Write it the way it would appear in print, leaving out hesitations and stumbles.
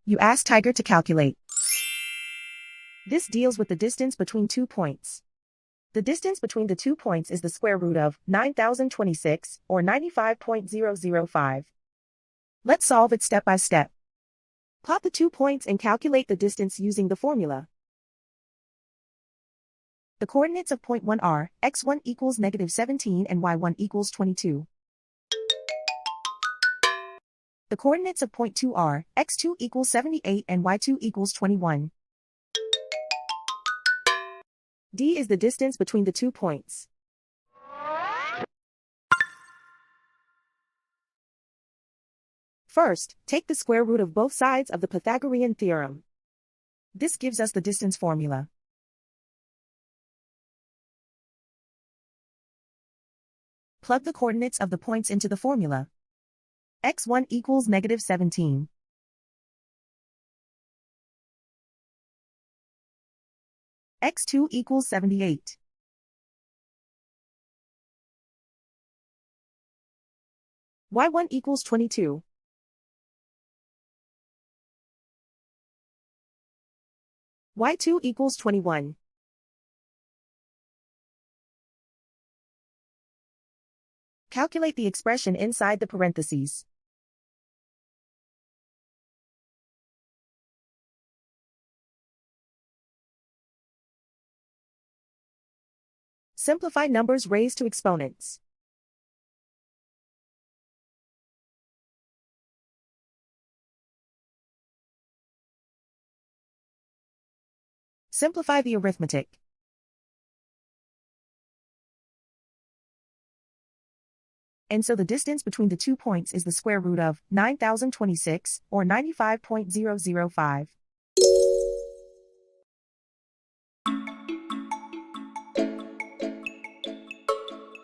You ask Tiger to calculate. This deals with the distance between 2 points. The distance between the 2 points is the square root of 9026, or 95.005. Let's solve it step by step. Plot the 2 points and calculate the distance using the formula. The coordinates of point 1 are, x1 equals -17 and y1 equals 22. The coordinates of point 2 are, x2 equals 78 and y2 equals 21. D is the distance between the 2 points. First, take the square root of both sides of the Pythagorean theorem. This gives us the distance formula. Plug the coordinates of the points into the formula. x1 equals -17. x2 equals 78. y1 equals 22. y2 equals 21. Calculate the expression inside the parentheses. Simplify numbers raised to exponents. Simplify the arithmetic. And so the distance between the 2 points is the square root of 9026, or 95.005.